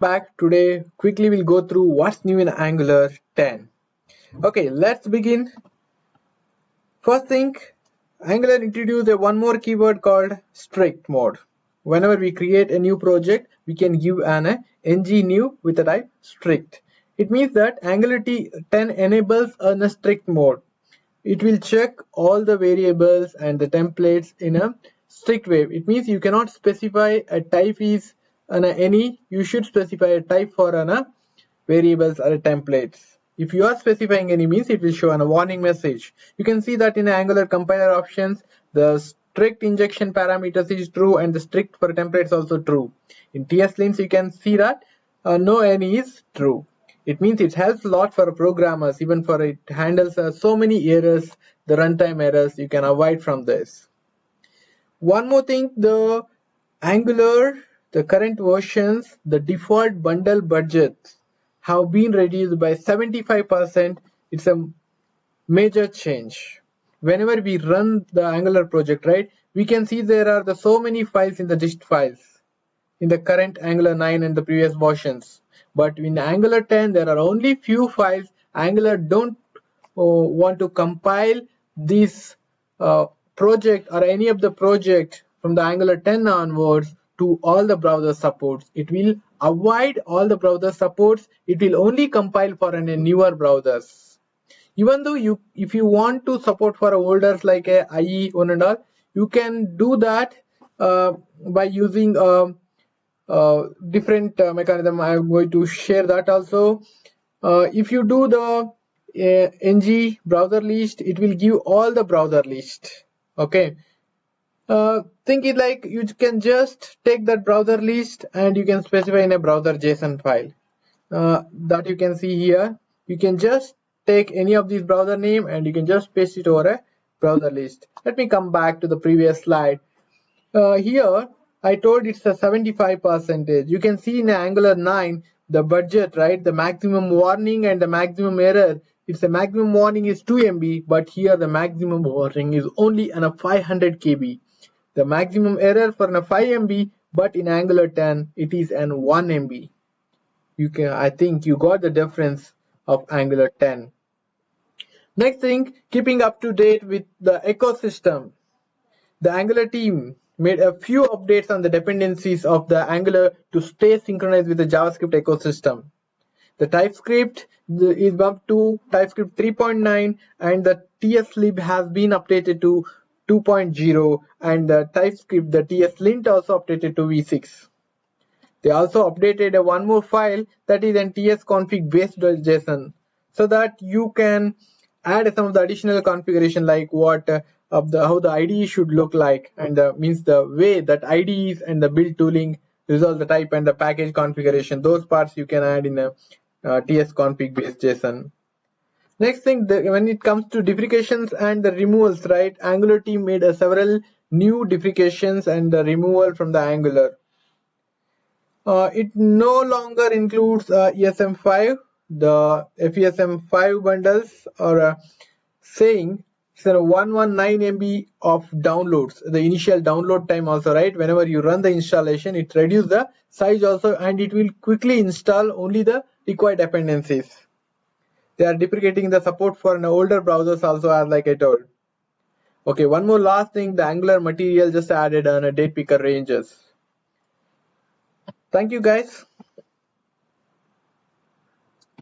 back. Today quickly we'll go through what's new in Angular 10. Okay, let's begin. First thing, Angular introduced one more keyword called strict mode. Whenever we create a new project, we can give an ng new with a type strict. It means that Angular 10 enables a strict mode. It will check all the variables and the templates in a strict way. It means you cannot specify a type is any. You should specify a type for variables or templates. If you are specifying any means, it will show a warning message. You can see that in Angular compiler options, the strict injection parameters is true and the strict for templates also true. In TS-lints, you can see that no any is true. It means it helps a lot for programmers, even for it handles so many errors, the runtime errors you can avoid from this. One more thing, the Angular, the current versions, the default bundle budgets have been reduced by 75%. It's a major change. Whenever we run the Angular project, right, we can see there are so many files in the dist files in the current Angular 9 and the previous versions. But in Angular 10, there are only few files. Angular don't want to compile this project or any of the project from the Angular 10 onwards to all the browser supports. It will avoid all the browser supports. It will only compile for newer browsers. Even though if you want to support for older like a IE1 and all, you can do that by using different mechanism. I'm going to share that also. If you do the ng browser list, it will give all the browser list. Okay, think it like you can just take that browser list and you can specify in a browser JSON file that you can see here. You can just take any of these browser name and you can just paste it over a browser list. Let me come back to the previous slide. Here I told it's a 75%. You can see in Angular 9 the budget, right? The maximum warning and the maximum error. It's a maximum warning is 2 MB, but here the maximum warning is only on a 500 KB. The maximum error for a 5 MB, but in Angular 10 it is an 1 MB. I think you got the difference of Angular 10. Next thing, keeping up to date with the ecosystem. The Angular team made a few updates on the dependencies of the Angular to stay synchronized with the JavaScript ecosystem. The TypeScript is bumped to TypeScript 3.9 and the TSLib has been updated to 2.0 and the TypeScript, the TSLint also updated to v6. They also updated one more file that is an tsconfig based.json so that you can add some of the additional configuration like what how the IDE should look like, and means the way that IDEs and the build tooling resolve the type and the package configuration. Those parts you can add in a tsconfig based JSON. Next thing, when it comes to deprecations and the removals, right? Angular team made several new deprecations and the removal from the Angular. It no longer includes ESM5. The FESM5 bundles are saying it's a 119 MB of downloads. The initial download time also, right? Whenever you run the installation, it reduces the size also, and it will quickly install only the required dependencies. They are deprecating the support for an older browsers also, as like I told. Okay, one more last thing, the Angular material just added on a date picker ranges. Thank you guys.